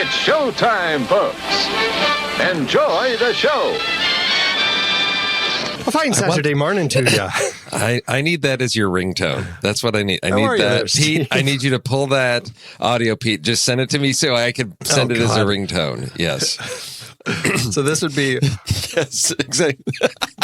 It's showtime, folks. Enjoy the show. A fine Saturday morning to you. I need that as your ringtone. That's what I need. I How are need you that. there, Steve? Pete, I need you to pull that audio, Pete. Just send it to me so I can send it as a ringtone. Yes. So this would be Yes, exactly.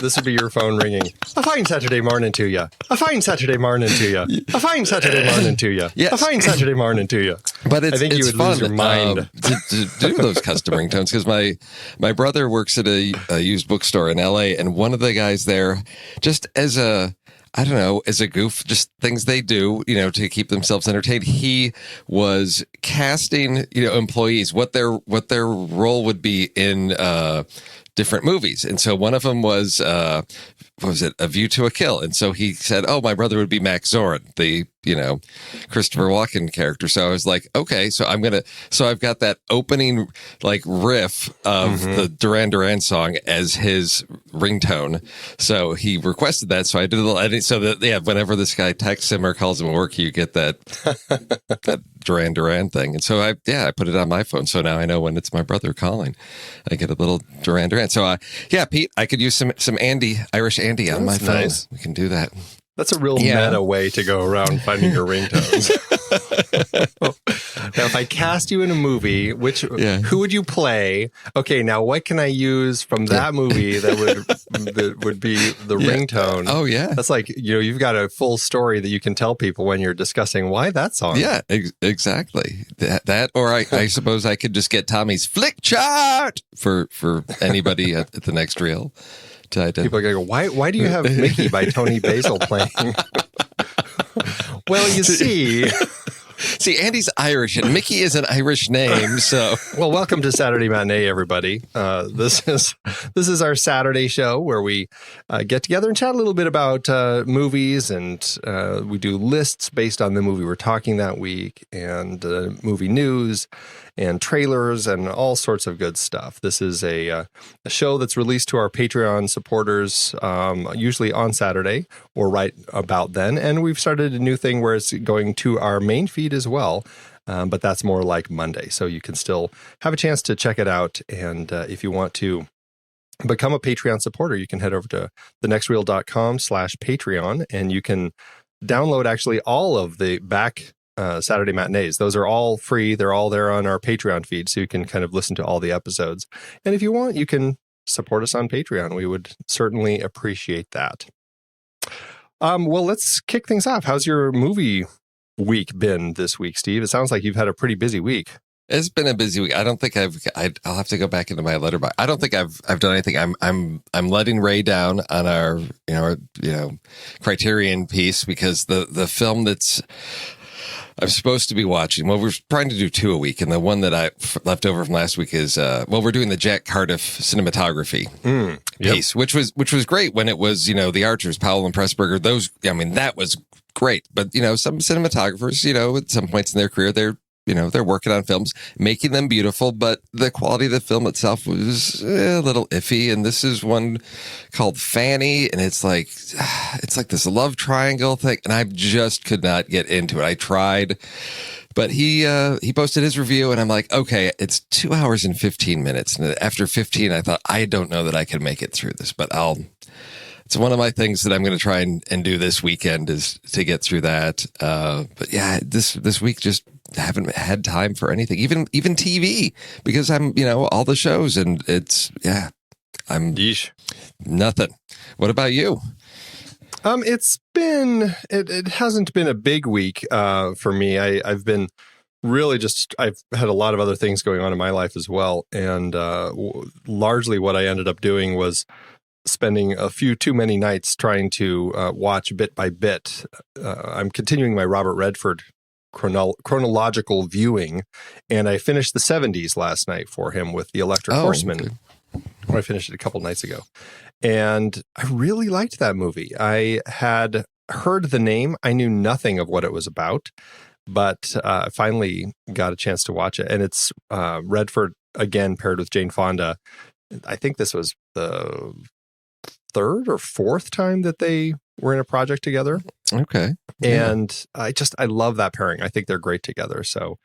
this would be your phone ringing. A fine Saturday morning to you. A fine Saturday morning to you. A fine Saturday morning to you. Yes. A fine Saturday morning to you. But it's, I think it's you would fun lose your mind. to do those custom ringtones because my brother works at a used bookstore in LA, and one of the guys there, just as a as a goof, just things they do, to keep themselves entertained. He was casting, employees, what their role would be in different movies. And so one of them was, what was it? A View to a Kill. And so he said, oh, my brother would be Max Zorin, the, Christopher Walken character. So I was like, okay, so I've got that opening riff of the Duran Duran song as his ringtone. So he requested that. So I did a little editing so that, whenever this guy texts him or calls him at work, you get that, that Duran Duran thing. And so I put it on my phone. So now I know when it's my brother calling, I get a little Duran Duran. So Pete, I could use some Irish Andy on my phone. Nice. We can do that. That's a real meta way to go around finding your ringtones. Now, if I cast you in a movie, who would you play? Okay, now what can I use from that movie that would be the ringtone? Oh, yeah. That's like, you've got a full story that you can tell people when you're discussing why that song. Yeah, exactly. That or I suppose I could just get Tommy's Flick Chart for anybody at the next reel. People are going to go, why do you have Mickey by Tony Basil playing? Well, you see... See, Andy's Irish, and Mickey is an Irish name, so... Well, welcome to Saturday Matinée, everybody. This is our Saturday show where we get together and chat a little bit about movies, and we do lists based on the movie we're talking that week, and movie news, and trailers, and all sorts of good stuff. This is a show that's released to our Patreon supporters, usually on Saturday or right about then, and we've started a new thing where it's going to our main feed as well, but that's more like Monday, so you can still have a chance to check it out. And if you want to become a Patreon supporter, you can head over to thenextreel.com/Patreon, and you can download actually all of the back Saturday matinees. Those are all free. They're all there on our Patreon feed, so you can kind of listen to all the episodes. And if you want, you can support us on Patreon. We would certainly appreciate that. Well, let's kick things off. How's your movie week been this week, Steve? It sounds like you've had a pretty busy week. It's been a busy week. I don't think I'll have to go back into my letterbox. I don't think I've done anything. I'm letting Ray down on our Criterion piece because the film that's I'm supposed to be watching. Well, we're trying to do 2 a week, and the one that I left over from last week is we're doing the Jack Cardiff cinematography piece, which was great when it was the Archers, Powell and Pressburger. Those, that was great. But some cinematographers, at some points in their career, they're working on films, making them beautiful, but the quality of the film itself was a little iffy. And this is one called Fanny, and it's like this love triangle thing, and I just could not get into it. I tried, but he posted his review, and I'm like, okay, it's 2 hours and 15 minutes. And after 15, I thought, I don't know that I can make it through this, but it's one of my things that I'm going to try and do this weekend is to get through that. But yeah, this week just haven't had time for anything, even TV, because I'm, all the shows, and it's, Yeesh. Nothing. What about you? It hasn't been a big week for me. I've been really I've had a lot of other things going on in my life as well. And largely what I ended up doing was spending a few too many nights trying to watch bit by bit. I'm continuing my Robert Redford chronological viewing, and I finished the 70s last night for him with The Electric Horseman. Okay. I finished it a couple nights ago, and I really liked that movie. I had heard the name. I knew nothing of what it was about, but I finally got a chance to watch it, and it's Redford again paired with Jane Fonda. I think this was the third or fourth time that they were in a project together. Okay. And I love that pairing. I think they're great together. So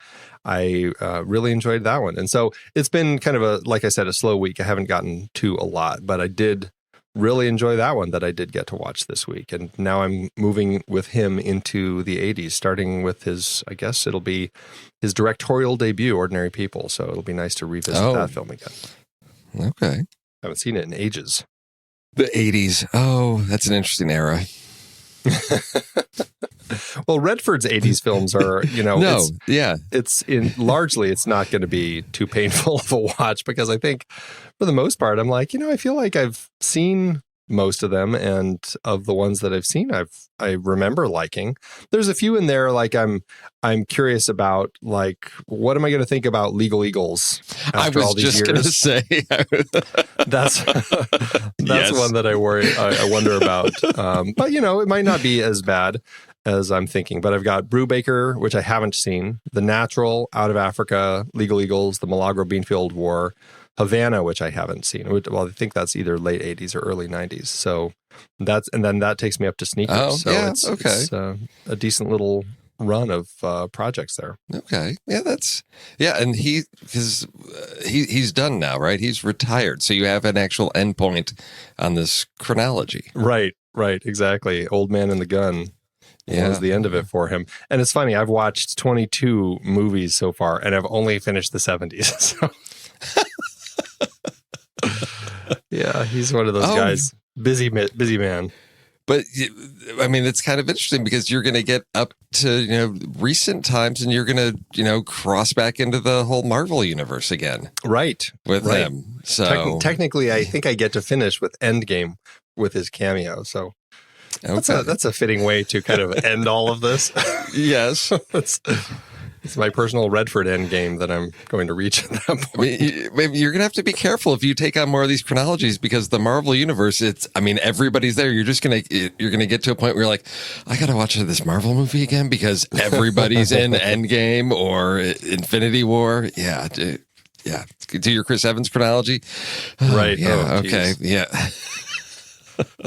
I really enjoyed that one. And so it's been kind of like I said, a slow week. I haven't gotten to a lot, but I did really enjoy that one that I did get to watch this week. And now I'm moving with him into the 80s, starting with I guess it'll be his directorial debut, Ordinary People. So it'll be nice to revisit that film again. Okay. I haven't seen it in ages. The 80s. Oh, that's an interesting era. Well, Redford's 80s films are, largely it's not going to be too painful of a watch, because I think for the most part, I'm like, I feel like I've seen most of them, and of the ones that I've seen, I remember liking. There's a few in there like I'm curious about, like, what am I going to think about Legal Eagles after all these years? I was just going to say that's Yes. one that I wonder about. But it might not be as bad as I'm thinking. But I've got Brubaker, which I haven't seen, The Natural, Out of Africa, Legal Eagles, The Milagro Beanfield War, Havana, which I haven't seen. Well, I think that's either late 80s or early 90s. So then that takes me up to Sneakers. Oh, so yeah, it's a decent little run of projects there. Okay. Yeah, and he's done now, right? He's retired. So you have an actual endpoint on this chronology. Right, exactly. Old Man and the Gun. Yeah. Was the end of it for him. And it's funny, I've watched 22 movies so far, and I've only finished the 70s. So. Yeah, he's one of those guys. Busy man. But I mean, it's kind of interesting because you're going to get up to recent times, and you're going to cross back into the whole Marvel universe again, right? With him. So technically, I think I get to finish with Endgame with his cameo. So that's a fitting way to kind of end all of this. Yes. It's my personal Redford Endgame that I'm going to reach at that point. Maybe you're going to have to be careful if you take on more of these chronologies, because the Marvel universe, everybody's there. You're going to get to a point where you're like, I got to watch this Marvel movie again because everybody's in Endgame or Infinity War. Yeah. Do your Chris Evans chronology. Right. Yeah. Oh, okay. Yeah.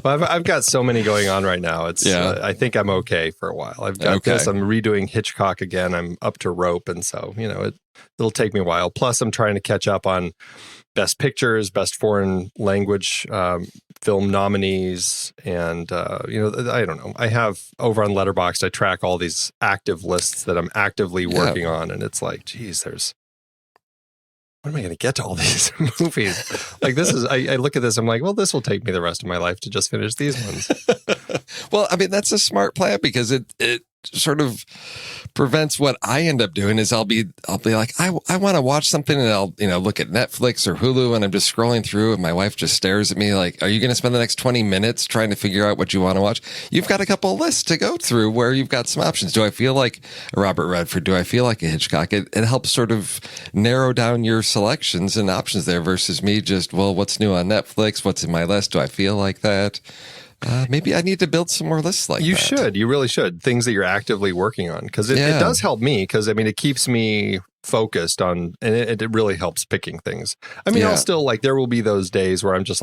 Well, I've got so many going on right now. I think I'm okay for a while. I've got this. I'm redoing Hitchcock again. I'm up to Rope, and so it'll take me a while. Plus, I'm trying to catch up on Best Pictures, Best Foreign Language film nominees, and I don't know. I have over on Letterboxd, I track all these active lists that I'm actively working on, and it's like, geez, when am I going to get to all these movies? Like, this is, I look at this, I'm like, well, this will take me the rest of my life to just finish these ones. Well, I mean, that's a smart plan, because it sort of prevents what I end up doing is I'll be like, I want to watch something, and I'll, look at Netflix or Hulu, and I'm just scrolling through, and my wife just stares at me like, are you going to spend the next 20 minutes trying to figure out what you want to watch? You've got a couple of lists to go through where you've got some options. Do I feel like a Robert Redford? Do I feel like a Hitchcock? It helps sort of narrow down your selections and options there versus me just, well, what's new on Netflix? What's in my list? Do I feel like that? Maybe I need to build some more lists like that. You should. You really should. Things that you're actively working on. Because it does help me. Because, it keeps me focused on, and it really helps picking things. I'll still, there will be those days where I'm just,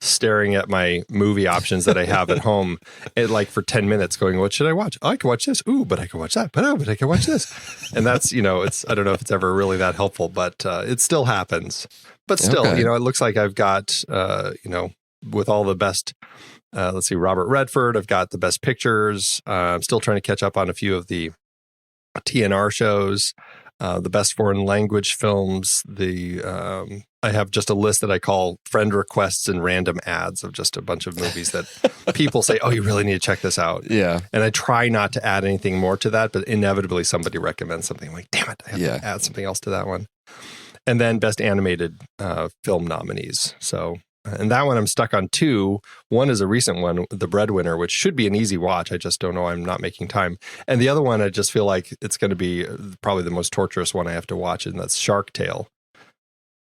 staring at my movie options that I have at home for 10 minutes going, what should I watch? Oh, I can watch this. Ooh, but I can watch that. But I can watch this. And that's, I don't know if it's ever really that helpful, but it still happens. But still, it looks like I've got, with all the best... let's see, Robert Redford. I've got the Best Pictures. I'm still trying to catch up on a few of the TNR shows, the Best Foreign Language films. I have just a list that I call friend requests and random ads of just a bunch of movies that people say, oh, you really need to check this out. Yeah. And I try not to add anything more to that, but inevitably somebody recommends something. I'm like, damn it, I have to add something else to that one. And then Best Animated Film nominees. So... And that one I'm stuck on 2. One is a recent one, The Breadwinner, which should be an easy watch. I just don't know. I'm not making time. And the other one, I just feel like it's going to be probably the most torturous one I have to watch, and that's Shark Tale.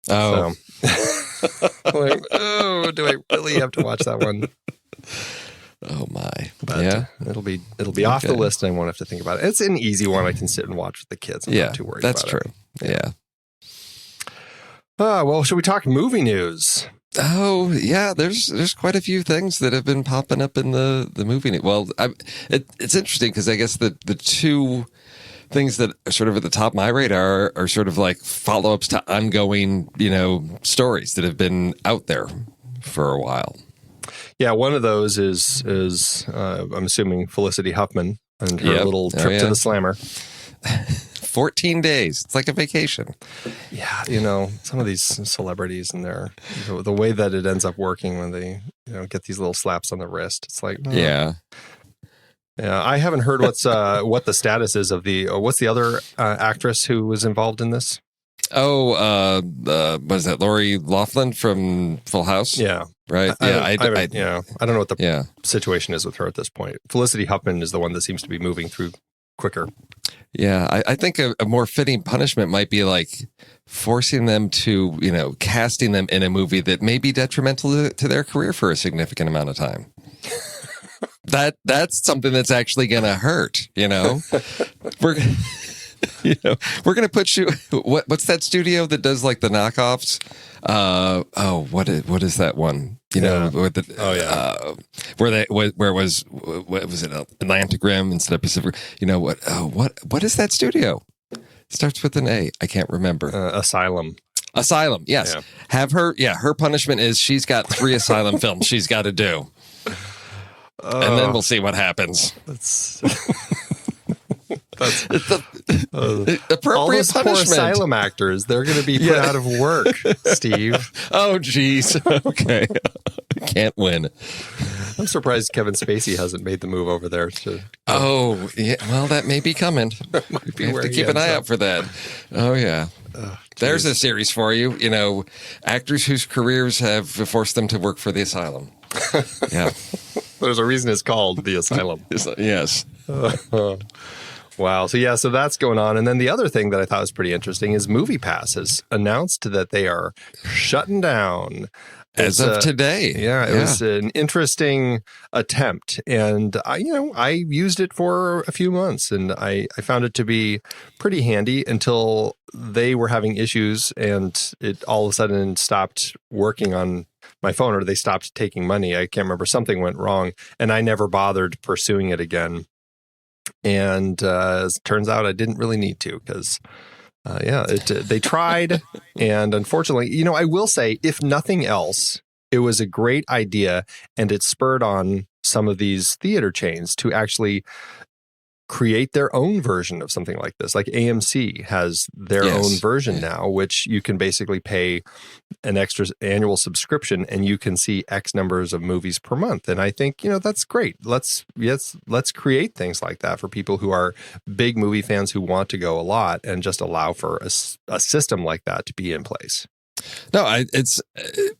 Oh. So, do I really have to watch that one? Oh my. But it'll be off the list, and I won't have to think about it. It's an easy one I can sit and watch with the kids. I'm not too worried about it. That's true. Yeah. Well, should we talk movie news? Oh yeah, there's quite a few things that have been popping up in the movie. Well, it's interesting because I guess the two things that are sort of at the top of my radar are sort of like follow-ups to ongoing, stories that have been out there for a while. Yeah, one of those is I'm assuming Felicity Huffman and her little trip to the Slammer. 14 days. It's like a vacation. Yeah, some of these celebrities and the way that it ends up working when they get these little slaps on the wrist. It's like, Yeah. Yeah, I haven't heard what the status is of what's the other actress who was involved in this? Oh, was that Lori Loughlin from Full House? Yeah, right. I don't know what the situation is with her at this point. Felicity Huffman is the one that seems to be moving through quicker. Yeah, I think a more fitting punishment might be like forcing them to, casting them in a movie that may be detrimental to their career for a significant amount of time. That's something that's actually going to hurt, We're we're going to put you what's that studio that does like the knockoffs? What is that one? Where it was what was it? Atlantic Rim instead of Pacific. What is that studio? Starts with an A. I can't remember. Asylum. Asylum. Yes. Yeah. Have her. Yeah. Her punishment is she's got 3 Asylum films she's got to do. And then we'll see what happens. That's appropriate all those punishment. Poor asylum actors, they're going to be put out of work, Steve. Oh, geez. Okay. Can't win. I'm surprised Kevin Spacey hasn't made the move over there. Oh, yeah. Well, that may be coming. We have to keep an eye out for that. Oh, yeah. There's a series for you. Actors whose careers have forced them to work for the asylum. Yeah. There's a reason it's called The Asylum. Yes. Wow. So that's going on. And then the other thing that I thought was pretty interesting is Moviepass has announced that they are shutting down. As of today. Yeah, it was an interesting attempt. And I used it for a few months and I found it to be pretty handy until they were having issues and it all of a sudden stopped working on my phone, or they stopped taking money. I can't remember. Something went wrong and I never bothered pursuing it again. And as it turns out, I didn't really need to because, they tried. And unfortunately, I will say, if nothing else, it was a great idea. And it spurred on some of these theater chains to actually create their own version of something like this. Like AMC has their own version now, which you can basically pay an extra annual subscription and you can see X numbers of movies per month. And I think, that's great. Let's create things like that for people who are big movie fans who want to go a lot and just allow for a system like that to be in place. No, it's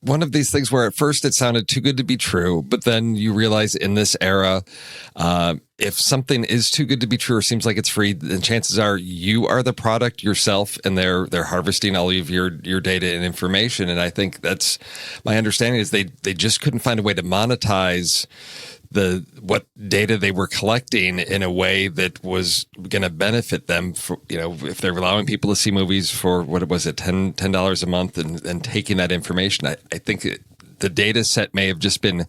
one of these things where at first it sounded too good to be true, but then you realize in this era, if something is too good to be true or seems like it's free, then chances are you are the product yourself, and they're harvesting all of your data and information. And I think that's my understanding is they just couldn't find a way to monetize what data they were collecting in a way that was going to benefit them for, if they're allowing people to see movies for what was it, $10 a month and taking that information. I think the data set may have just been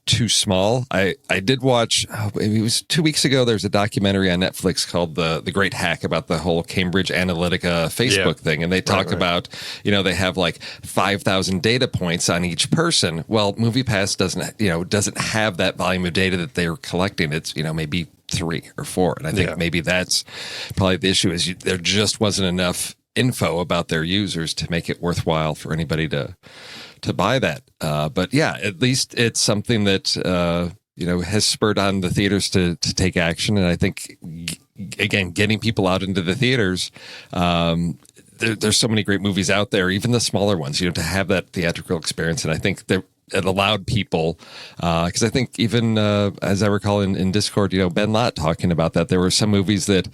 too small. I did watch, maybe it was 2 weeks ago, there's a documentary on Netflix called The Great Hack about the whole Cambridge Analytica Facebook thing. And they talk about, they have like 5,000 data points on each person. Well, Moviepass doesn't have that volume of data that they're collecting. It's, maybe 3 or 4. And I think maybe that's probably the issue is there just wasn't enough info about their users to make it worthwhile for anybody to buy that. But at least it's something that, has spurred on the theaters to take action. And I think, again, getting people out into the theaters, there's so many great movies out there, even the smaller ones, to have that theatrical experience. And I think it allowed people, because I think even as I recall in Discord, Ben Lott talking about that, there were some movies that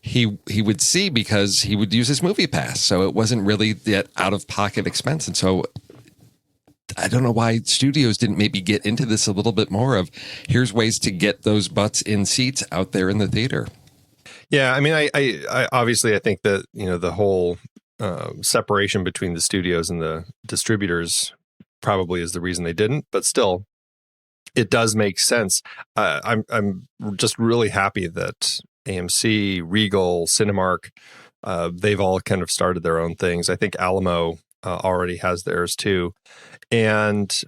he would see because he would use his Moviepass. So it wasn't really that out-of-pocket expense. And so I don't know why studios didn't maybe get into this a little bit more of here's ways to get those butts in seats out there in the theater. Yeah, I mean, I obviously I think that the whole separation between the studios and the distributors probably is the reason they didn't, but still, it does make sense. I'm just really happy that AMC, Regal, Cinemark, they've all kind of started their own things. I think Alamo already has theirs too. And,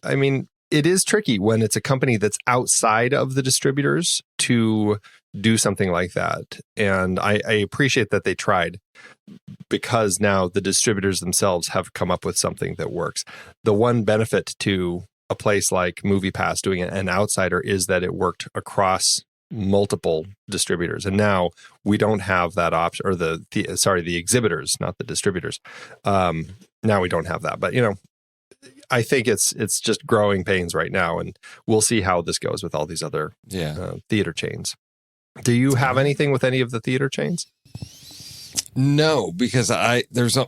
I mean, it is tricky when it's a company that's outside of the distributors to do something like that. And I appreciate that they tried, because now the distributors themselves have come up with something that works. The one benefit to a place like Moviepass doing an outsider is that it worked across multiple distributors, and now we don't have that option, or the exhibitors, not the distributors. Now we don't have that, but I think it's just growing pains right now, and we'll see how this goes with all these other theater chains. Do you have anything with any of the theater chains? No, because I don't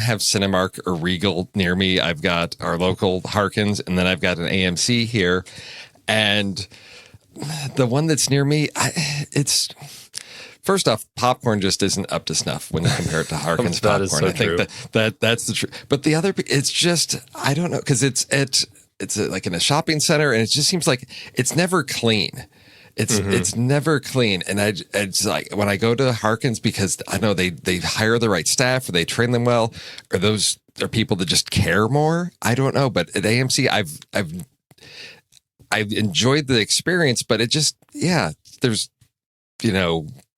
have Cinemark or Regal near me. I've got our local Harkins, and then I've got an AMC here. And the one that's near me, it's first off, popcorn just isn't up to snuff when you compare it to Harkins That popcorn. is so I think true. that's the truth. But the other, it's just, I don't know, because it's like in a shopping center, and it just seems like it's never clean. It's never clean. And it's like when I go to Harkins, because I know they hire the right staff, or they train them well, or those are people that just care more. I don't know. But at AMC, I've enjoyed the experience, but it just, there's,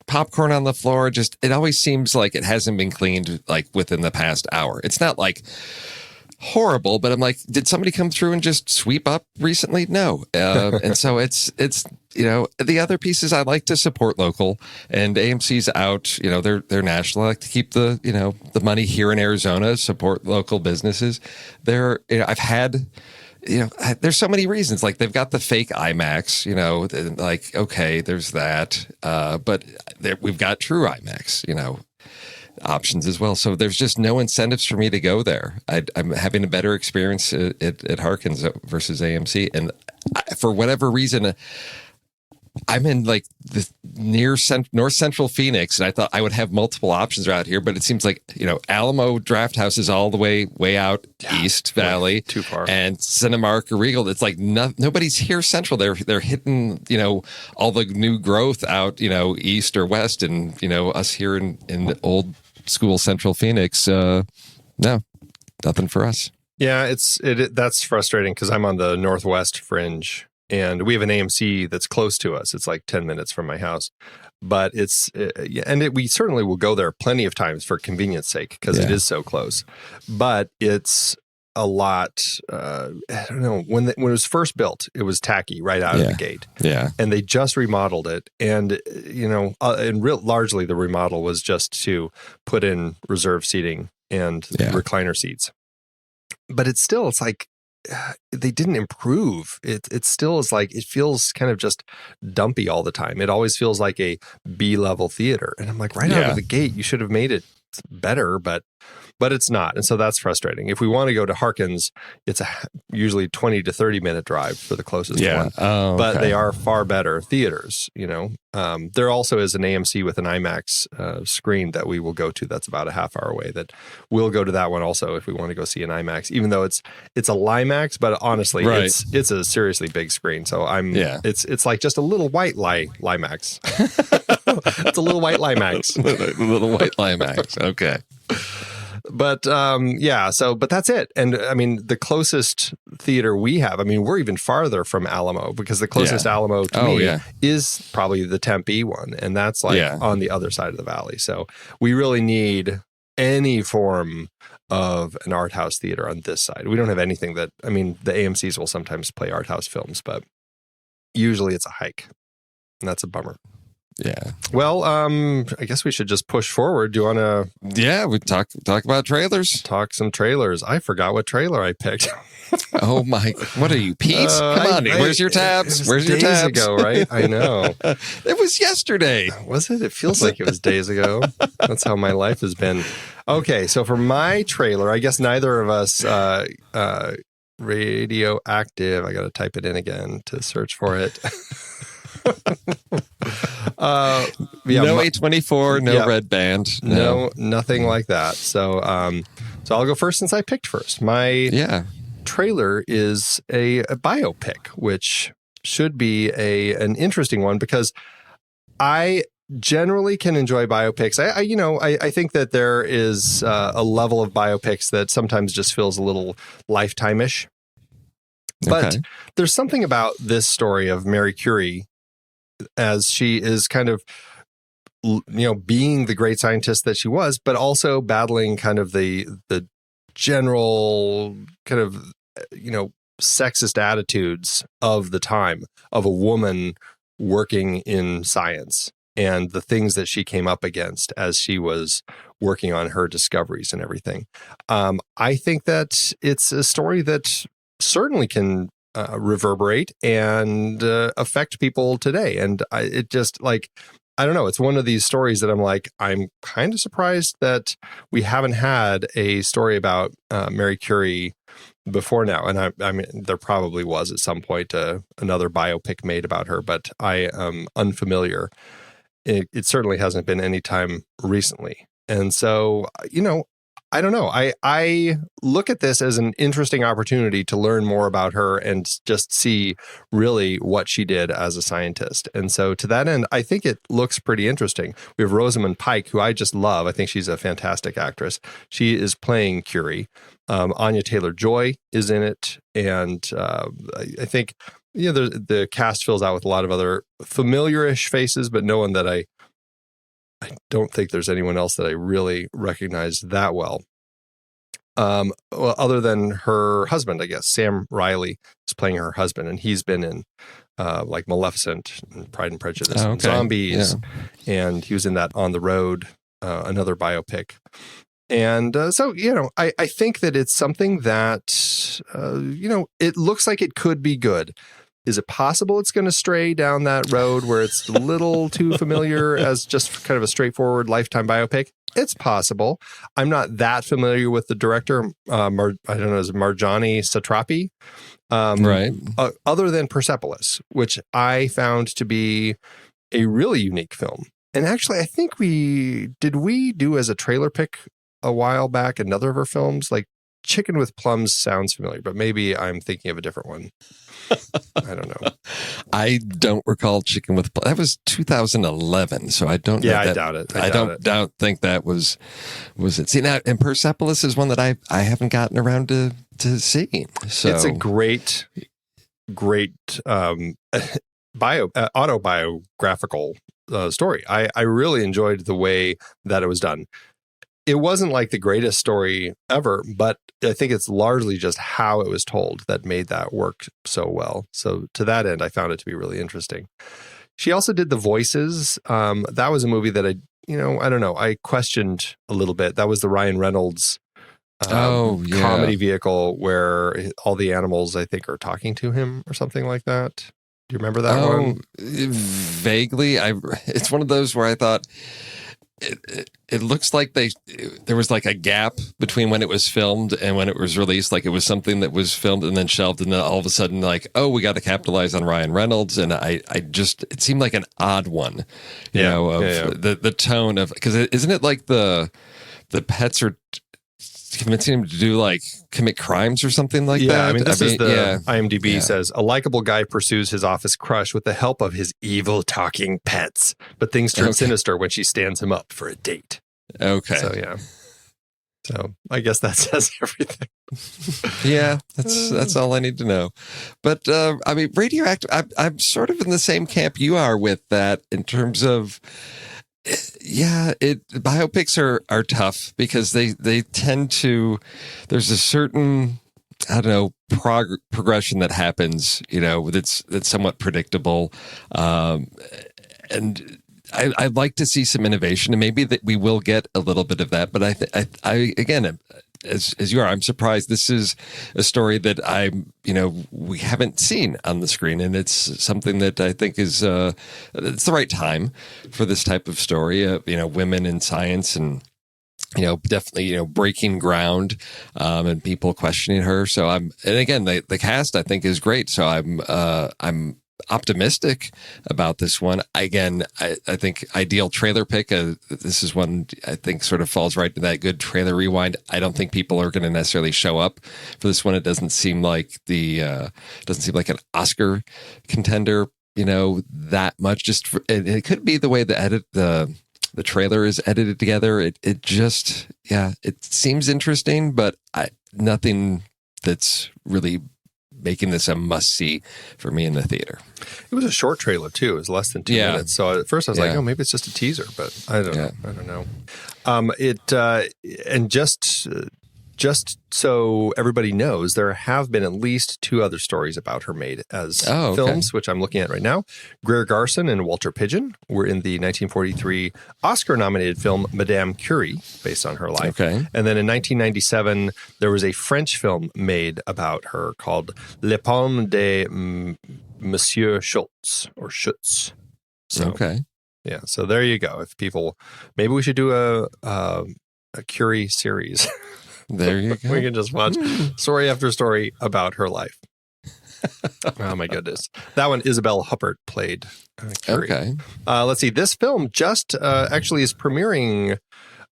popcorn on the floor. Just, it always seems like it hasn't been cleaned like within the past hour. It's not like horrible, but I'm like, did somebody come through and just sweep up recently? No. And so it's, the other pieces, I like to support local, and AMC's out, they're national. I like to keep the money here in Arizona, support local businesses. I've had, there's so many reasons. Like, they've got the fake IMAX, like, okay, there's that. But we've got true IMAX, options as well. So there's just no incentives for me to go there. I'm having a better experience at Harkins versus AMC. And for whatever reason, I'm in like the north central Phoenix, and I thought I would have multiple options out here, but it seems like, Alamo Draft House is all the way out East Valley, too far, and Cinemark or Regal, it's like nobody's here central. They're hitting all the new growth out east or west, and us here in the old school central Phoenix, no, nothing for us. Yeah, that's frustrating, because I'm on the northwest fringe. And we have an AMC that's close to us. It's like 10 minutes from my house. But we certainly will go there plenty of times for convenience sake, because it is so close. But it's a lot, I don't know, when it was first built, it was tacky right out of the gate. Yeah. And they just remodeled it. And, largely the remodel was just to put in reserve seating and recliner seats. But it's like, they didn't improve. It still is like, it feels kind of just dumpy all the time. It always feels like a B-level theater. And I'm like, right out of the gate, you should have made it better, but it's not. And so that's frustrating. If we want to go to Harkins, it's usually 20 to 30 minute drive for the closest one. Oh, but they are far better theaters, There also is an AMC with an IMAX screen that we will go to that's about a half hour away, that we'll go to that one also if we want to go see an IMAX, even though it's a LIMAX, but honestly, it's a seriously big screen. So it's like just a little white LIMAX. It's a little white LIMAX. A little white LIMAX. Okay. But but that's it. And I mean, the closest theater we have, we're even farther from Alamo, because the closest Alamo to me is probably the Tempe one. And that's like on the other side of the valley. So we really need any form of an art house theater on this side. We don't have anything the AMCs will sometimes play art house films, but usually it's a hike. And that's a bummer. Yeah. Well, I guess we should just push forward. Do you want to? Yeah, we talk about trailers. Talk some trailers. I forgot what trailer I picked. Oh my! What are you, Pete? Come on! Where's your tabs? Where's your tabs? Days ago, right? I know. It was yesterday. Was it? It feels like it was days ago. That's how my life has been. Okay, so for my trailer, I guess neither of us radioactive. I got to type it in again to search for it. No A24, no Red Band, no, nothing like that. So So I'll go first since I picked first. My trailer is a biopic, which should be an interesting one because I generally can enjoy biopics. I think that there is a level of biopics that sometimes just feels a little lifetime-ish. But there's something about this story of Marie Curie as she is kind of, being the great scientist that she was, but also battling kind of the general kind of, sexist attitudes of the time of a woman working in science and the things that she came up against as she was working on her discoveries and everything. I think that it's a story that certainly can reverberate and affect people today. And it just I don't know. It's one of these stories that I'm kind of surprised that we haven't had a story about Marie Curie before now. And I mean, there probably was at some point another biopic made about her, but I am unfamiliar. It certainly hasn't been any time recently. And so, I don't know. I look at this as an interesting opportunity to learn more about her and just see really what she did as a scientist. And so to that end, I think it looks pretty interesting. We have Rosamund Pike, who I just love. I think she's a fantastic actress. She is playing Curie. Anya Taylor-Joy is in it. And I think, the cast fills out with a lot of other familiar-ish faces, but no one that I don't think there's anyone else that I really recognize that well. Well, other than her husband, I guess. Sam Riley is playing her husband, and he's been in Maleficent and Pride and Prejudice and Zombies. Yeah. And he was in that On the Road, another biopic. And so, I think that it's something that, it looks like it could be good. Is it possible it's going to stray down that road where it's a little too familiar as just kind of a straightforward Lifetime biopic? It's possible. I'm not that familiar with the director. I don't know, is it Marjani Satrapi? Right. Other than Persepolis, which I found to be a really unique film. And actually, I think we do as a trailer pick a while back another of her films, like Chicken with Plums sounds familiar, but maybe I'm thinking of a different one. I don't know. I don't recall Chicken with Plums. That was 2011, so I don't know. Yeah, I doubt it. I don't think that was it. See, now, and Persepolis is one that I haven't gotten around to seeing. So it's a great autobiographical story. I really enjoyed the way that it was done. It wasn't like the greatest story ever, but I think it's largely just how it was told that made that work so well. So to that end, I found it to be really interesting. She also did The Voices. That was a movie that I don't know. I questioned a little bit. That was the Ryan Reynolds comedy vehicle where all the animals, I think, are talking to him or something like that. Do you remember that one? Vaguely. It's one of those where I thought, it looks like there was like a gap between when it was filmed and when it was released. Like it was something that was filmed and then shelved, and then all of a sudden, like, oh, we got to capitalize on Ryan Reynolds, and it seemed like an odd one, the tone of, because isn't it like the pets are convincing him to commit crimes or something like that? I mean, IMDb says a likable guy pursues his office crush with the help of his evil talking pets, but things turn sinister when she stands him up for a date. Okay. So I guess that says everything. Yeah, that's all I need to know. But I mean, Radioactive, I'm sort of in the same camp you are with that in terms of, biopics are tough because they tend to, there's a certain, I don't know, progression that happens, that's somewhat predictable. And I'd like to see some innovation, and maybe that we will get a little bit of that. But I again, as you are, I'm surprised. This is a story that we haven't seen on the screen, and it's something that I think is it's the right time for this type of story. Women in science, and definitely breaking ground, and people questioning her. So and again, the cast I think is great. So I'm optimistic about this one. Again, I think ideal trailer pick. This is one I think sort of falls right to that good trailer rewind. I don't think people are going to necessarily show up for this one. It doesn't seem like an Oscar contender, that much. It could be the way the trailer is edited together. It seems interesting, but nothing that's really making this a must-see for me in the theater. It was a short trailer, too. It was less than 2 minutes. So at first I was like, oh, maybe it's just a teaser, but I don't know. And just so everybody knows, there have been at least 2 other stories about her made as films, which I'm looking at right now. Greer Garson and Walter Pidgeon were in the 1943 Oscar-nominated film Madame Curie, based on her life. Okay. And then in 1997, there was a French film made about her called Les Pommes de Monsieur Schultz, or Schutz. So, yeah, so there you go. If people, maybe we should do a Curie series. There you go. We can just watch story after story about her life. Oh, my goodness. That one, Isabel Huppert played Curie. Okay. Let's see. This film just actually is premiering.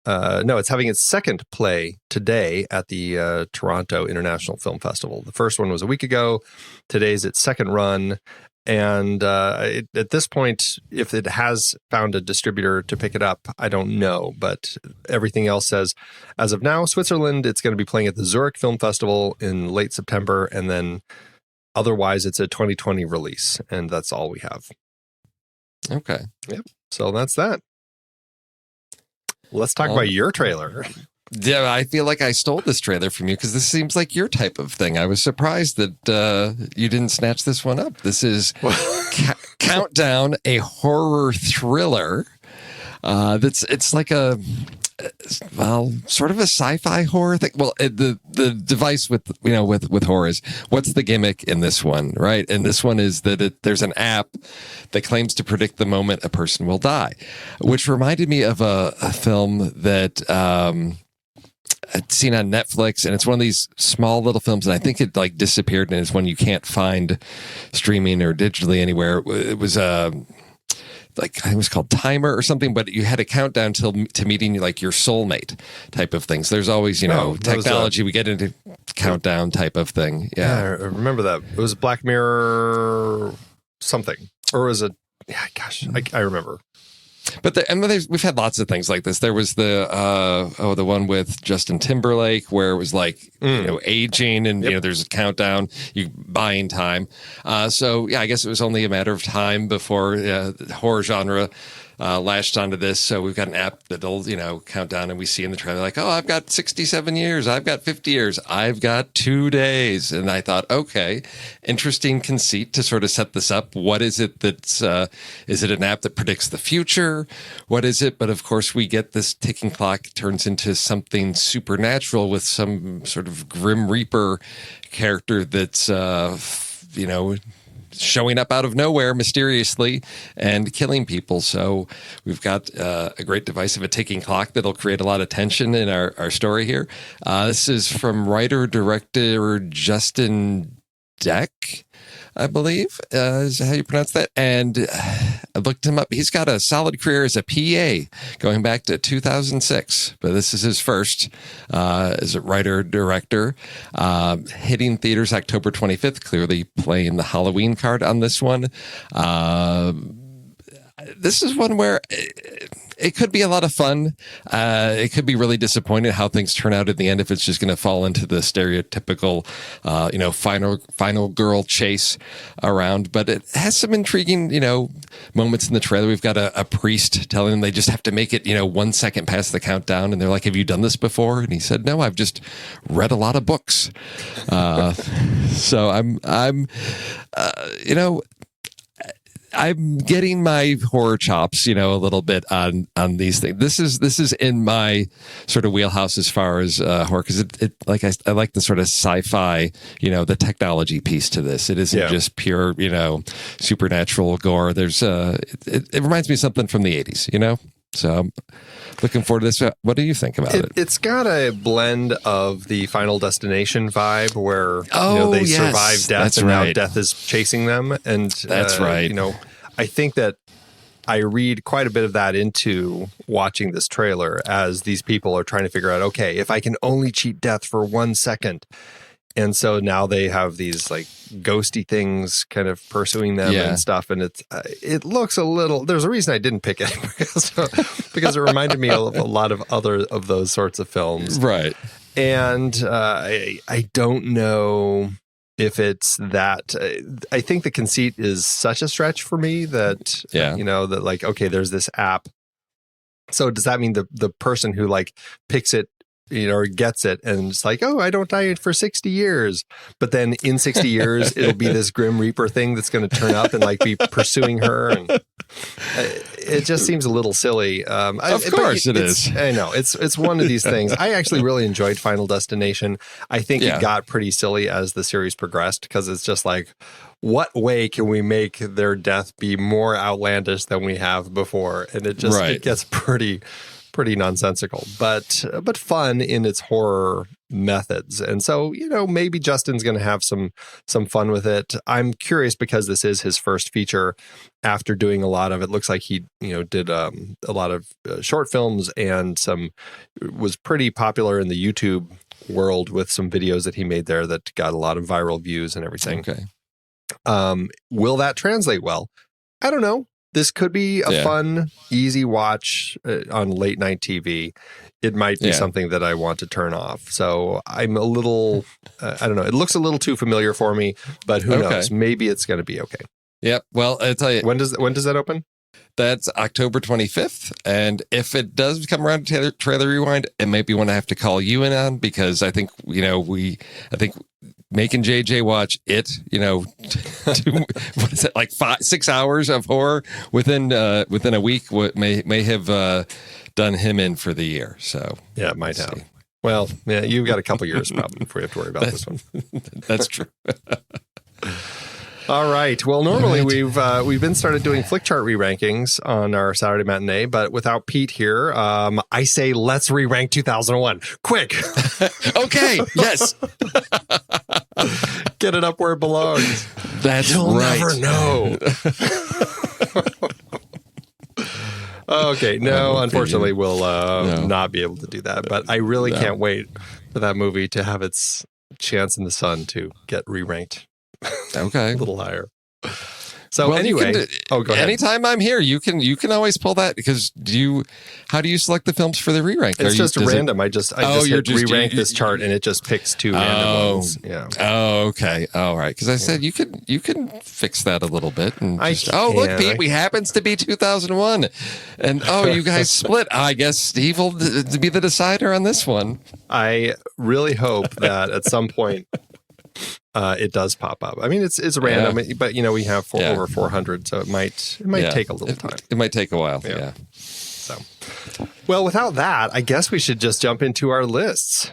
It's having its second play today at the Toronto International Film Festival. The first one was a week ago. Today's its second run. And at this point, if it has found a distributor to pick it up, I don't know. But everything else says, as of now, Switzerland, it's going to be playing at the Zurich Film Festival in late September. And then otherwise, it's a 2020 release. And that's all we have. Okay. Yep. So that's that. Let's talk about your trailer. Yeah, I feel like I stole this trailer from you because this seems like your type of thing. I was surprised that you didn't snatch this one up. This is Countdown, a horror thriller. It's like sort of a sci-fi horror thing. Well, the device with horror is, what's the gimmick in this one, right? And this one is that there's an app that claims to predict the moment a person will die, which reminded me of a film that I'd seen on Netflix, and it's one of these small little films, and I think it like disappeared, and it's one you can't find streaming or digitally anywhere. It was I think it was called Timer or something, but you had a countdown to meeting like your soulmate type of things. There's always, technology. We get into countdown type of thing. Yeah, I remember that. It was Black Mirror something, or was it? Yeah, gosh, I remember. But we've had lots of things like this. There was the one with Justin Timberlake where it was like aging and there's a countdown, you buying time. I guess it was only a matter of time before the horror genre latched onto this. So we've got an app that'll count down, and we see in the trailer like, I've got 67 years, I've got 50 years, I've got 2 days. And I thought, okay, interesting conceit to sort of set this up. What is it that's is it an app that predicts the future? What is it? But of course we get this ticking clock turns into something supernatural with some sort of Grim Reaper character that's showing up out of nowhere mysteriously and killing people. So we've got a great device of a ticking clock that'll create a lot of tension in our story here. This is from writer-director Justin Deck, I believe, is how you pronounce that. And I looked him up. He's got a solid career as a PA going back to 2006, but this is his first as a writer-director. Hitting theaters October 25th, clearly playing the Halloween card on this one. This is one where it could be a lot of fun. It could be really disappointing how things turn out at the end if it's just going to fall into the stereotypical, final girl chase around. But it has some intriguing, moments in the trailer. We've got a priest telling them they just have to make it, 1 second past the countdown. And they're like, have you done this before? And he said, no, I've just read a lot of books. So I'm getting my horror chops, a little bit on these things. This is in my sort of wheelhouse as far as horror, because I like the sort of sci-fi, the technology piece to this. It isn't just pure, supernatural gore. There's it reminds me of something from the 80s, So I'm looking forward to this. What do you think about it? It's got a blend of the Final Destination vibe where they yes, survive death and now death is chasing them. And that's right. I think that I read quite a bit of that into watching this trailer as these people are trying to figure out, okay, if I can only cheat death for 1 second. And so now they have these like ghosty things kind of pursuing them and stuff. And it looks a little, there's a reason I didn't pick it because it reminded me of a lot of other of those sorts of films. Right. And I don't know if it's that. I think the conceit is such a stretch for me that, that like, okay, there's this app. So does that mean the person who like picks it, or gets it, and it's like, oh, I don't die for 60 years. But then in 60 years, it'll be this Grim Reaper thing that's going to turn up and like be pursuing her. And it just seems a little silly. Of course it is. I know. It's one of these things. I actually really enjoyed Final Destination. I think it got pretty silly as the series progressed because it's just like, what way can we make their death be more outlandish than we have before? And it just it gets pretty nonsensical, but fun in its horror methods. And so, maybe Justin's going to have some fun with it. I'm curious because this is his first feature after doing a lot of, it looks like he, did a lot of short films and was pretty popular in the YouTube world with some videos that he made there that got a lot of viral views and everything. Okay. Will that translate well? I don't know. This could be a fun, easy watch on late night TV. It might be something that I want to turn off. So I'm a little, I don't know. It looks a little too familiar for me, but who knows? Maybe it's going to be okay. Yep. Well, I'll tell you. When does that open? That's October 25th. And if it does come around to Trailer Rewind, it might be one I have to call you in on because I think, I think making JJ watch it, what is it, like 6 hours of horror within a week may have done him in for the year. So yeah, it might have. Well, yeah, you've got a couple years probably before you have to worry about this one. That's true. All right. Well, normally we've been started doing flick chart re-rankings on our Saturday matinee, but without Pete here, I say let's re-rank 2001. Quick. Okay. Yes. Get it up where it belongs. You'll never know. Okay. No, unfortunately, we'll not be able to do that. But I really can't wait for that movie to have its chance in the sun to get re-ranked. Okay. A little higher. So anyway, go ahead. Anytime I'm here, you can always pull that because how do you select the films for the re-rank? It's just random. I just hit re-rank this chart and it just picks two random ones. Yeah. Oh, okay. All right. Because I said you can fix that a little bit. And look, Pete, we happens to be 2001, and you guys split. I guess Steve will be the decider on this one. I really hope that at some point. It does pop up. I mean, it's random, but we have over 400, so it might take a little time. It might take a while. Yeah. So, well, without that, I guess we should just jump into our lists.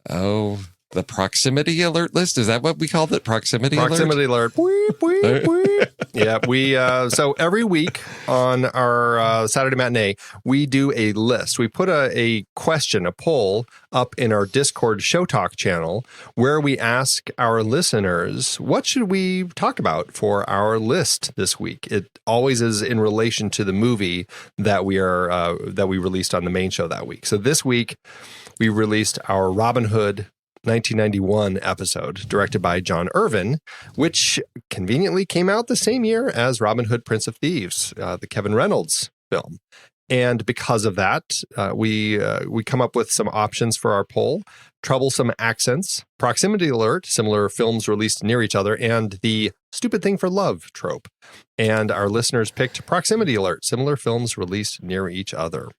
Oh, the proximity alert list? Is that what we called it? Proximity alert? Proximity alert. Weep, weep, weep. Yeah, so every week on our Saturday matinee, we do a list. We put a question, a poll up in our Discord Show Talk channel where we ask our listeners, what should we talk about for our list this week? It always is in relation to the movie that we released on the main show that week. So this week, we released our Robin Hood 1991 episode directed by John Irvin, which conveniently came out the same year as Robin Hood, Prince of Thieves, the Kevin Reynolds film. And because of that, we come up with some options for our poll: troublesome accents, proximity alert, similar films released near each other, and the stupid thing for love trope. And our listeners picked proximity alert, similar films released near each other.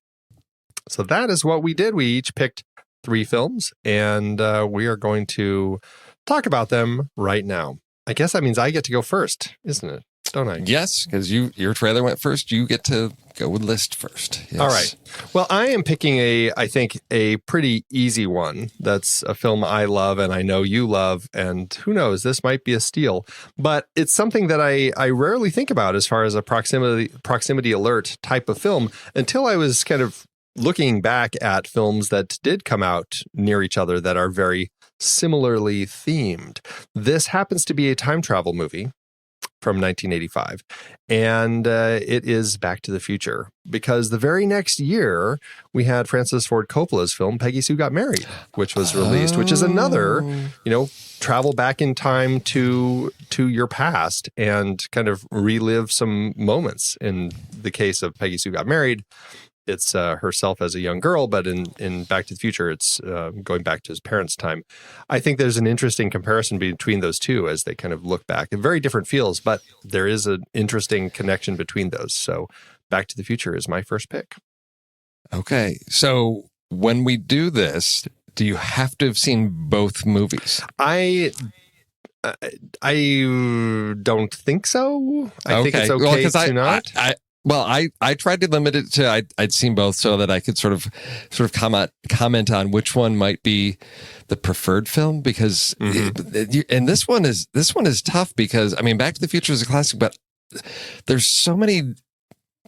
So that is what we did. We each picked 3 films, and we are going to talk about them right now. I guess that means I get to go first, isn't it? first, don't I? Yes, because your trailer went first. You get to go with list first. Yes. All right. Well, I am picking I think a pretty easy one. That's a film I love and I know you love. And who knows, this might be a steal. But it's something that I rarely think about as far as a proximity alert type of film until I was kind of looking back at films that did come out near each other that are very similarly themed. This happens to be a time travel movie from 1985, and it is Back to the Future, because the very next year we had Francis Ford Coppola's film Peggy Sue Got Married, which was released, which is another, travel back in time to your past and kind of relive some moments. In the case of Peggy Sue Got Married, it's herself as a young girl, but in Back to the Future, it's going back to his parents' time. I think there's an interesting comparison between those two as they kind of look back. Very different feels, but there is an interesting connection between those. So Back to the Future is my first pick. Okay. So when we do this, do you have to have seen both movies? I don't think so. I think it's okay to not. I tried to limit it to I'd seen both so that I could sort of comment on which one might be the preferred film, because and this one is tough because I mean Back to the Future is a classic, but there's so many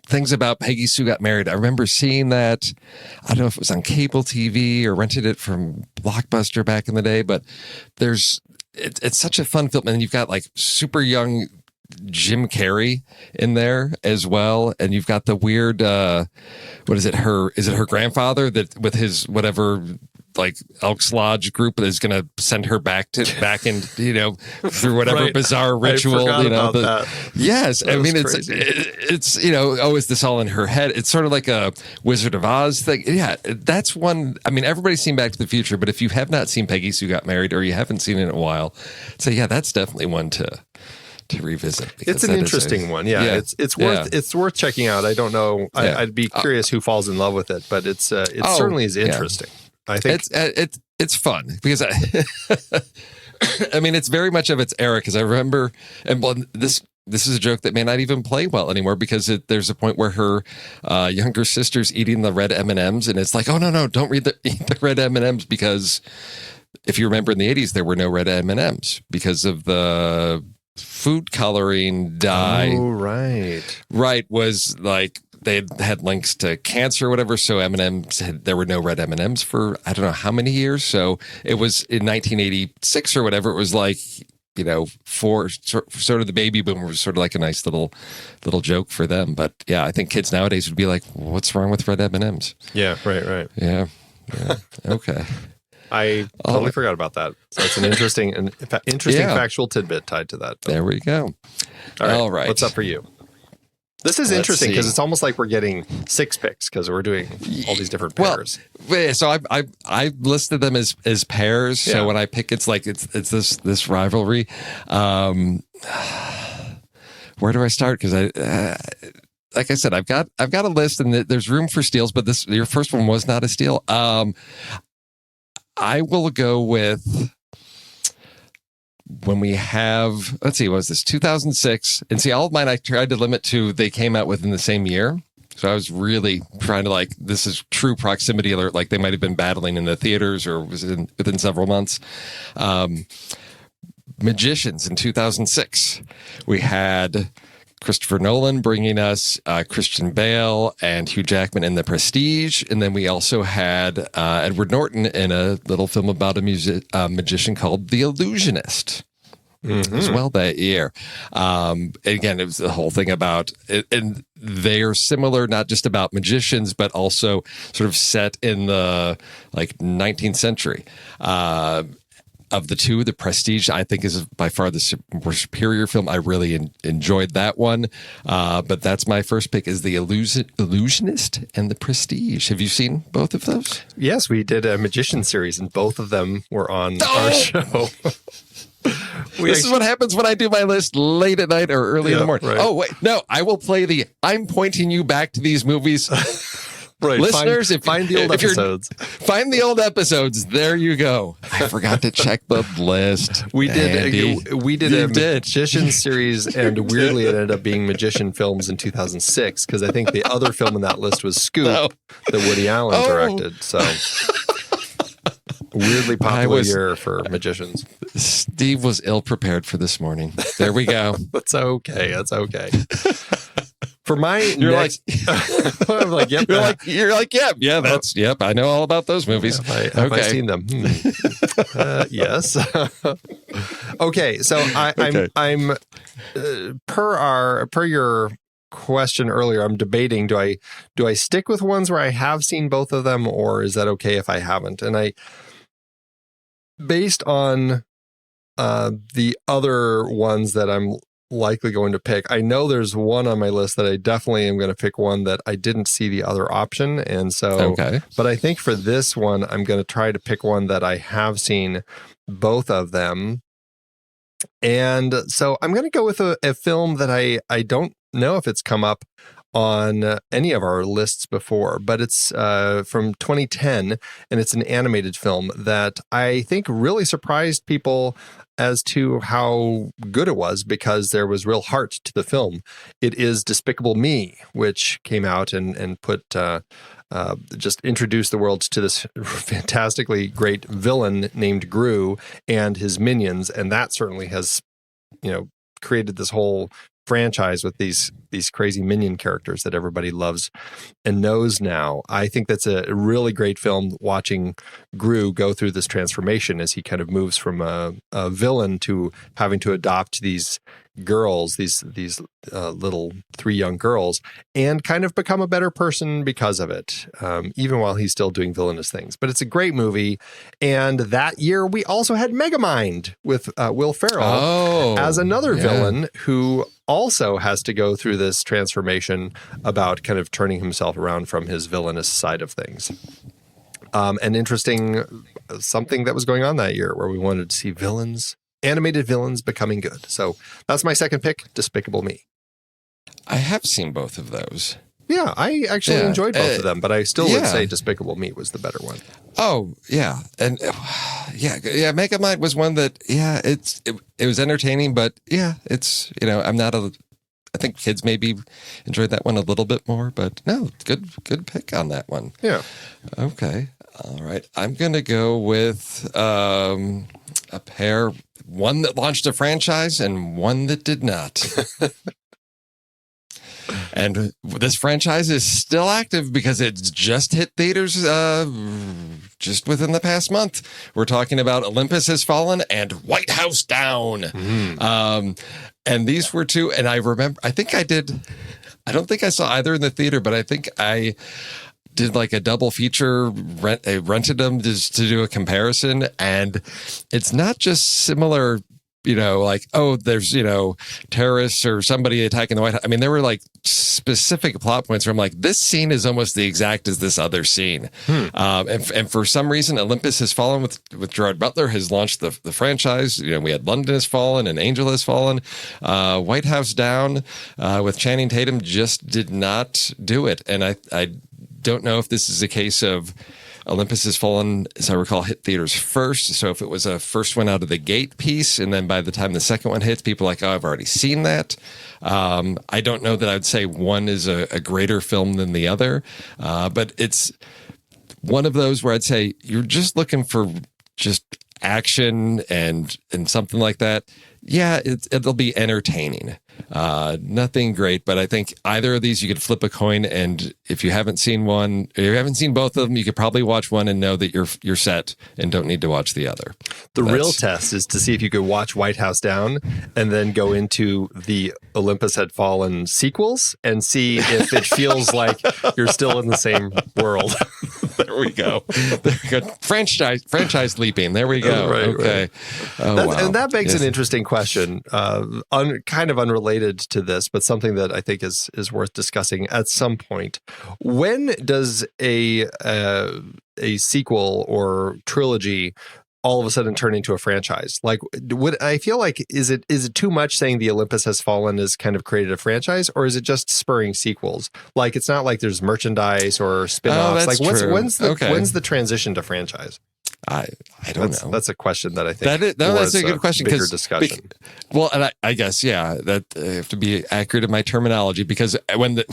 things about Peggy Sue Got Married. I remember seeing that. I don't know if it was on cable TV or rented it from Blockbuster back in the day, but it's such a fun film, and you've got like super young Jim Carrey in there as well, and you've got the weird what is it her grandfather that with his whatever like Elks Lodge group is going to send her back in through whatever bizarre ritual. Yes, I mean it's is this all in her head? It's sort of like a Wizard of Oz thing. Yeah, that's one. I mean, everybody's seen Back to the Future, but if you have not seen Peggy Sue Got Married or you haven't seen it in a while, so yeah, that's definitely one to revisit. It's an interesting one. Yeah. It's worth checking out. I don't know. I'd be curious who falls in love with it, but it certainly is interesting. I think it's fun because I mean, it's very much of its era, because I remember, and this is a joke that may not even play well anymore, because there's a point where her younger sister's eating the red M&Ms, and it's like, oh no, don't eat the red M&Ms, because if you remember in the 80s, there were no red M&Ms because of the food coloring dye. Oh, right. Was like they had links to cancer or whatever. So M&Ms there were no red M&Ms for I don't know how many years. So it was in 1986 or whatever. It was like, for sort of the baby boom was sort of like a nice little joke for them. But yeah, I think kids nowadays would be like, what's wrong with red M&Ms? Yeah, right. Yeah. Okay. I totally forgot about that. So it's an interesting factual tidbit tied to that. There we go. All right. What's up for you? This is interesting because it's almost like we're getting 6 picks because we're doing all these different pairs. Well, so I listed them as pairs. Yeah. So when I pick, it's like it's this rivalry. Where do I start? Because like I said, I've got a list, and there's room for steals, but your first one was not a steal. I will go with when we have, let's see, what was this, 2006? And see, all of mine I tried to limit to they came out within the same year. So I was really trying to this is true proximity alert, like they might have been battling in the theaters or within several months. Magicians in 2006. We had Christopher Nolan bringing us Christian Bale and Hugh Jackman in The Prestige. And then we also had Edward Norton in a little film about a magician called The Illusionist as well that year. Again, it was the whole thing about it, and they are similar, not just about magicians, but also sort of set in the 19th century. Of the two, The Prestige, I think, is by far the more superior film. I really enjoyed that one. But that's my first pick, is The Illusionist and The Prestige. Have you seen both of those? Yes, we did a magician series, and both of them were on our show. This is what happens when I do my list late at night or early in the morning. Right. Oh, wait. No, I will play I'm pointing you back to these movies Right. Listeners, find the old episodes. Find the old episodes. There you go. I forgot to check the list. We did a did. Magician series, and weirdly it ended up being Magician films in 2006, because I think the other film in that list was Scoop that Woody Allen directed. So weirdly popular year for magicians. Steve was ill prepared for this morning. There we go. That's okay. For my I'm like, yep. You're like, yep. Yeah, that's yep. I know all about those movies. Have I seen them? Yes. Okay. So I'm per your question earlier, I'm debating, do I stick with ones where I have seen both of them, or is that okay if I haven't? And based on the other ones that I'm likely going to pick, I know there's one on my list that I definitely am going to pick one that I didn't see the other option. And so, but I think for this one, I'm going to try to pick one that I have seen both of them. And so I'm going to go with a film that I don't know if it's come up on any of our lists before, but it's from 2010, and it's an animated film that I think really surprised people as to how good it was, because there was real heart to the film. It is Despicable Me, which came out and put just introduced the world to this fantastically great villain named Gru and his minions, and that certainly has, created this whole franchise with these crazy minion characters that everybody loves and knows now. I think that's a really great film, watching Gru go through this transformation as he kind of moves from a villain to having to adopt these girls, these little 3 young girls, and kind of become a better person because of it, even while he's still doing villainous things. But it's a great movie. And that year we also had Megamind with Will Ferrell as another villain who also has to go through this transformation about kind of turning himself around from his villainous side of things. And interesting, something that was going on that year where we wanted to see animated villains becoming good. So that's my second pick, Despicable Me. I have seen both of those. Yeah, I actually enjoyed both of them, but I still would say Despicable Me was the better one. Oh, yeah. And Megamind was one that, it was entertaining, but it's, I think kids maybe enjoyed that one a little bit more, but no, good pick on that one. Yeah. Okay. All right. I'm going to go with a pair, one that launched a franchise and one that did not. And this franchise is still active because it's just hit theaters just within the past month. We're talking about Olympus Has Fallen and White House Down. And these were two. And I remember, I don't think I saw either in the theater, but I think I did like a double feature, rented them to do a comparison. And it's not just similar, there's, terrorists or somebody attacking the White House. I mean, there were like specific plot points where I'm like, this scene is almost the exact as this other scene. And for some reason, Olympus Has Fallen with Gerard Butler has launched the franchise. We had London Has Fallen and Angel Has Fallen. White House Down with Channing Tatum just did not do it. And I don't know if this is a case of Olympus Has Fallen, as I recall, hit theaters first. So if it was a first one out of the gate piece, and then by the time the second one hits, people are like, I've already seen that. I don't know that I would say one is a greater film than the other, but it's one of those where I'd say you're just looking for just action and something like that. Yeah, it'll be entertaining. Nothing great, but I think either of these you could flip a coin, and if you haven't seen one, or you haven't seen both of them, you could probably watch one and know that you're set and don't need to watch the other. That's real test is to see if you could watch White House Down and then go into the Olympus Had Fallen sequels and see if it feels like you're still in the same world. There we go. Franchise leaping. There we go. Right, okay. Right. Oh, wow. And that begs an interesting question, kind of unrelated to this, but something that I think is worth discussing at some point. When does a sequel or trilogy all of a sudden turn into a franchise? Like, would I feel like is it too much saying the Olympus Has Fallen has kind of created a franchise, or is it just spurring sequels? Like, it's not like there's merchandise or spin-offs. Like, when's the transition to franchise? I don't know. That's a question that I think that's a good question. Bigger discussion. Well, and I guess that I have to be accurate in my terminology, because when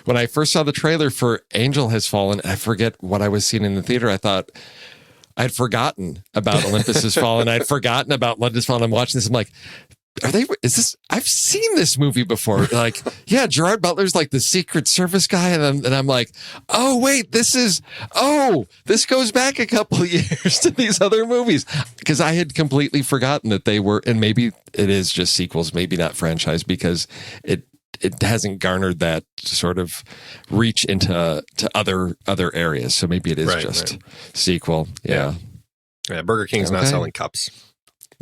I first saw the trailer for Angel Has Fallen, I forget what I was seeing in the theater. I thought I'd forgotten about Olympus Has Fallen. I'd forgotten about Olympus Has Fallen. I'm watching this. I'm like, I've seen this movie before. Like, yeah, Gerard Butler's like the Secret Service guy. And I'm like, oh, wait, this goes back a couple of years to these other movies. Because I had completely forgotten that they were, and maybe it is just sequels, maybe not franchise, because it hasn't garnered that sort of reach into other areas. So maybe it is just sequel. Yeah. Burger King's not selling cups.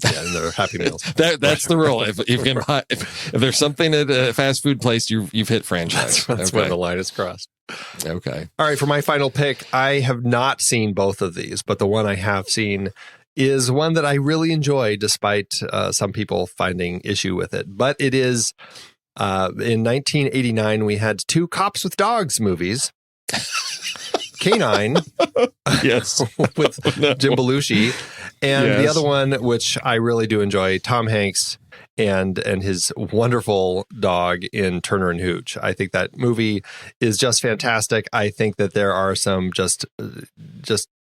Yeah, and they're Happy Meals. That's the rule. If there's something at a fast food place, you've hit franchise. That's when the line is crossed. Okay. All right, for my final pick, I have not seen both of these, but the one I have seen is one that I really enjoy, despite some people finding issue with it. But it is, in 1989, we had two Cops with Dogs movies. K-9, yes, with Jim Belushi, and the other one, which I really do enjoy, Tom Hanks and his wonderful dog in Turner and Hooch. I think that movie is just fantastic. I think that there are some just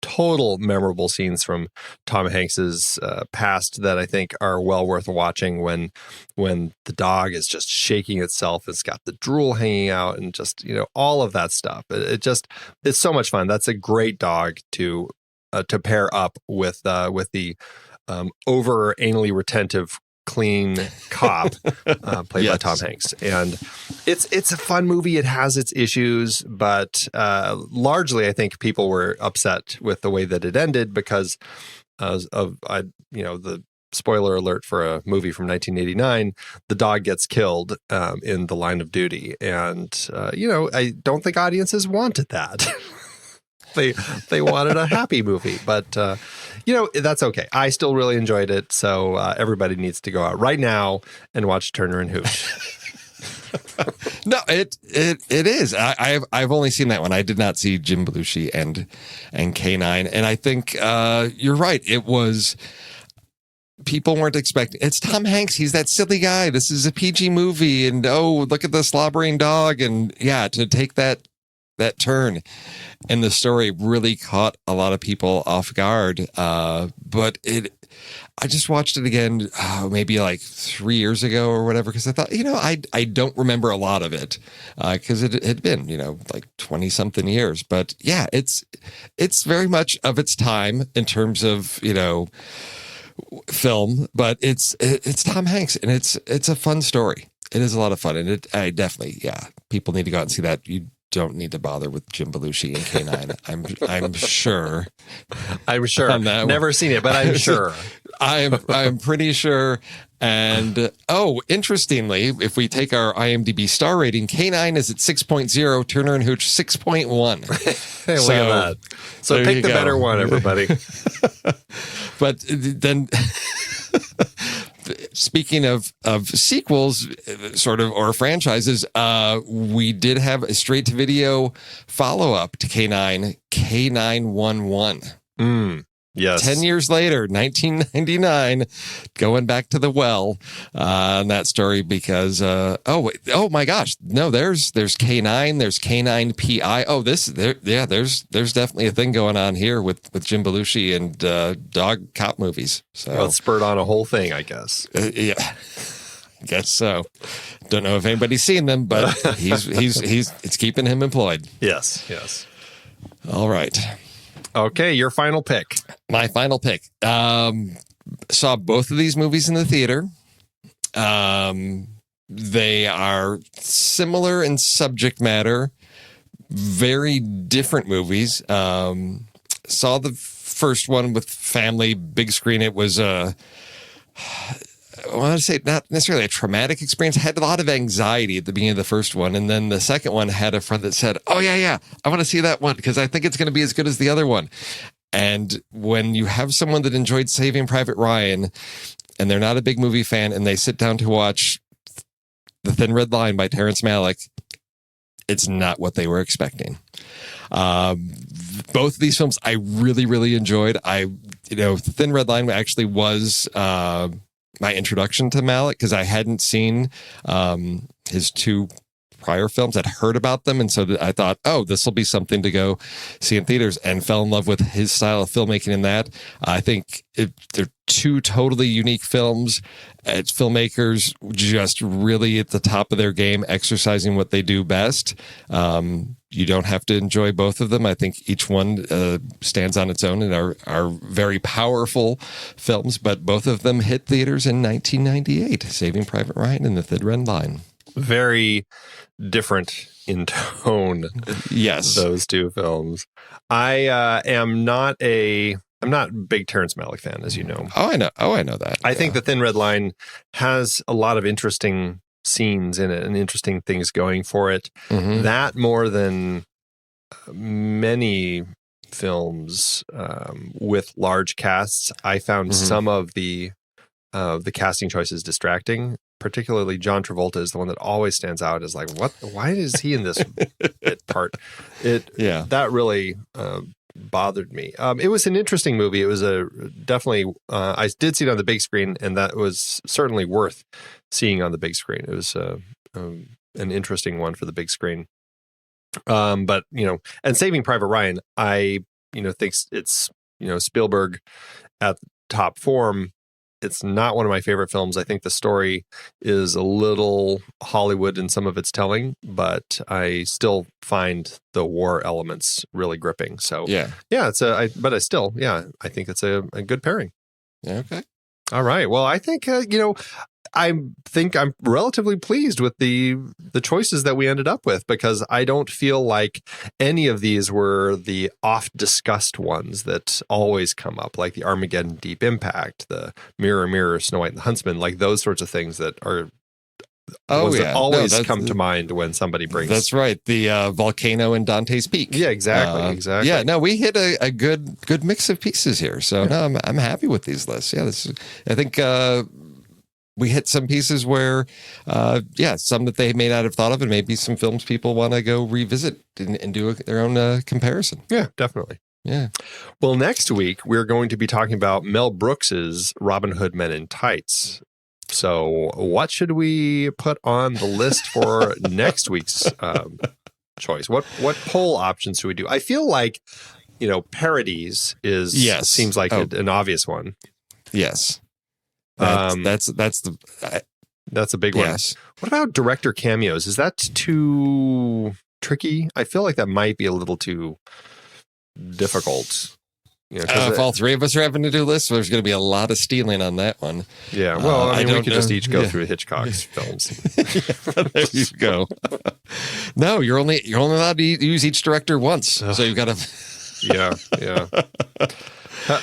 total memorable scenes from Tom Hanks's past that I think are well worth watching. When the dog is just shaking itself, it's got the drool hanging out, and just all of that stuff. It's so much fun. That's a great dog to pair up with the over anally retentive clean cop played by Tom Hanks. And it's a fun movie. It has its issues, but largely I think people were upset with the way that it ended because of the spoiler alert for a movie from 1989, the dog gets killed in the line of duty. And I don't think audiences wanted that. They wanted a happy movie, but that's okay. I still really enjoyed it, so everybody needs to go out right now and watch Turner and Hooch. No, it is. I've only seen that one. I did not see Jim Belushi and K9, and I think you're right. It was. People weren't expecting. It's Tom Hanks. He's that silly guy. This is a PG movie, and look at the slobbering dog, and to take that turn in the story really caught a lot of people off guard. But I just watched it again, maybe like 3 years ago or whatever, because I thought, I don't remember a lot of it because it had been, like 20 something years. But yeah, it's very much of its time in terms of, film, but it's Tom Hanks, and it's a fun story. It is a lot of fun, and I definitely, people need to go out and see that. You don't need to bother with Jim Belushi and K9. I'm sure. I'm sure. Never seen it, but I'm sure. I'm pretty sure. And interestingly, if we take our IMDb star rating, K9 is at 6.0, Turner and Hooch 6.1. Hey, look at that. So pick the better one, everybody. But then speaking of sequels, sort of, or franchises, we did have a straight to video follow up to K9, K911. Yes. 10 years later, 1999, going back to the well on that story because, oh my gosh, no, there's K9, there's K9 PI. There's definitely a thing going on here with Jim Belushi and dog cop movies. So it spurred on a whole thing, I guess. Yeah. I guess so. Don't know if anybody's seen them, but it's keeping him employed. Yes. All right. Okay, your final pick. My final pick. Saw both of these movies in the theater. They are similar in subject matter, very different movies. Saw the first one with family, big screen. It was I want to say not necessarily a traumatic experience. I had a lot of anxiety at the beginning of the first one. And then the second one had a friend that said, oh, yeah, I want to see that one because I think it's going to be as good as the other one. And when you have someone that enjoyed Saving Private Ryan and they're not a big movie fan and they sit down to watch The Thin Red Line by Terrence Malick, it's not what they were expecting. Both of these films I really, really enjoyed. The Thin Red Line actually was my introduction to Malick because I hadn't seen his two prior films. I'd heard about them, and so I thought, oh, this will be something to go see in theaters, and fell in love with his style of filmmaking in that. I think they're two totally unique films. It's filmmakers just really at the top of their game, exercising what they do best. You don't have to enjoy both of them. I think each one stands on its own and are very powerful films, but both of them hit theaters in 1998, Saving Private Ryan and The Thin Red Line. Very different in tone. Yes. Those two films. I'm not a big Terrence Malick fan, as you know. I know that. I think The Thin Red Line has a lot of interesting scenes in it and interesting things going for it. Mm-hmm. That more than many films with large casts, I found some of the casting choices distracting. Particularly John Travolta is the one that always stands out as like, what? Why is he in this part? That really bothered me. It was an interesting movie. It was definitely I did see it on the big screen, and that was certainly worth seeing on the big screen. It was an interesting one for the big screen. But and Saving Private Ryan, I think it's Spielberg at top form. It's not one of my favorite films. I think the story is a little Hollywood in some of its telling, but I still find the war elements really gripping. So I think it's a good pairing. Yeah, okay. All right. Well, I think I'm relatively pleased with the choices that we ended up with, because I don't feel like any of these were the oft discussed ones that always come up, like the Armageddon Deep Impact, the Mirror Mirror Snow White and the Huntsman, like those sorts of things that are always come to mind when somebody brings. That's right. The volcano in Dante's Peak. Yeah, exactly. Yeah, no, we hit a good mix of pieces here. So no, I'm happy with these lists. Yeah, I think we hit some pieces where, some that they may not have thought of, and maybe some films people want to go revisit and do their own comparison. Yeah, definitely. Yeah. Well, next week we're going to be talking about Mel Brooks's Robin Hood Men in Tights. So what should we put on the list for next week's choice? What poll options should we do? I feel like, parodies seems like an obvious one. Yes. That's a big one. Yes. What about director cameos? Is that too tricky? I feel like that might be a little too difficult. If all three of us are having to do lists, there's going to be a lot of stealing on that one. Yeah, well, we could just each go through Hitchcock's films. There you go. No, you're only allowed to use each director once, so you've got to. Yeah.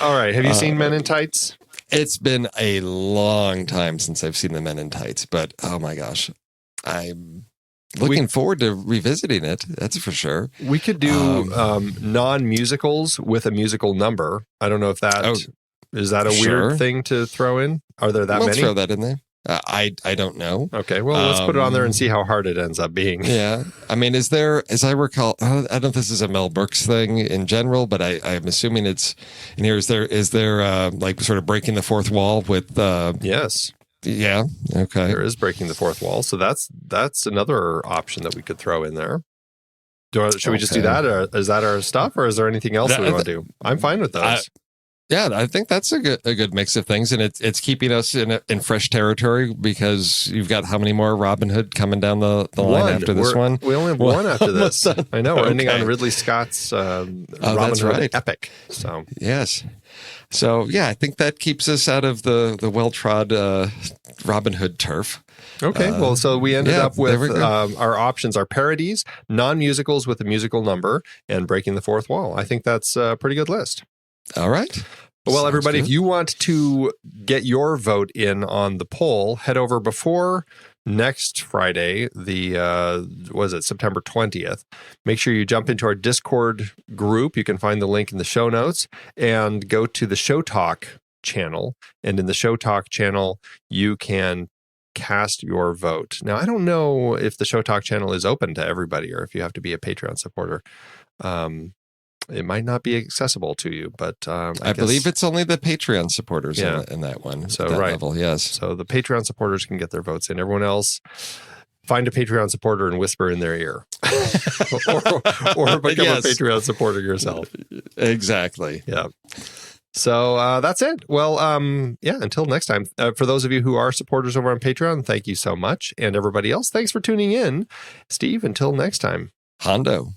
All right. Have you seen Men in Tights? It's been a long time since I've seen The Men in Tights, but oh my gosh, I'm looking forward to revisiting it. That's for sure. We could do non-musicals with a musical number. I don't know if is that a weird thing to throw in? Are there that many? We'll throw that in there. I don't know. Okay, well, let's put it on there and see how hard it ends up being. Yeah. I mean, is there, as I recall, I don't know if this is a Mel Brooks thing in general, but I'm assuming it's in here. Is there like sort of breaking the fourth wall with... Yes. Yeah. Okay. There is breaking the fourth wall. So that's another option that we could throw in there. Should we just do that? Or is that our stuff? Or is there anything else that we want to do? I'm fine with those. Yeah, I think that's a good mix of things, and it's keeping us in fresh territory, because you've got how many more Robin Hood coming down the line after this one? We only have one after this. I know, we're ending on Ridley Scott's Robin Hood epic. So yes, so yeah, I think that keeps us out of the well-trod Robin Hood turf. Okay, well, so we ended up with our options are parodies, non-musicals with a musical number, and breaking the fourth wall. I think that's a pretty good list. All right. Well, everybody, if you want to get your vote in on the poll, head over before next Friday, September 20th, make sure you jump into our Discord group. You can find the link in the show notes and go to the Show Talk channel. And in the Show Talk channel, you can cast your vote. Now, I don't know if the Show Talk channel is open to everybody or if you have to be a Patreon supporter. It might not be accessible to you, but I believe it's only the Patreon supporters in that one. So that level, yes. So the Patreon supporters can get their votes in. Everyone else, find a Patreon supporter and whisper in their ear, or become a Patreon supporter yourself. Exactly. Yeah. So that's it. Well, until next time. For those of you who are supporters over on Patreon, thank you so much. And everybody else, thanks for tuning in. Steve, until next time. Hondo.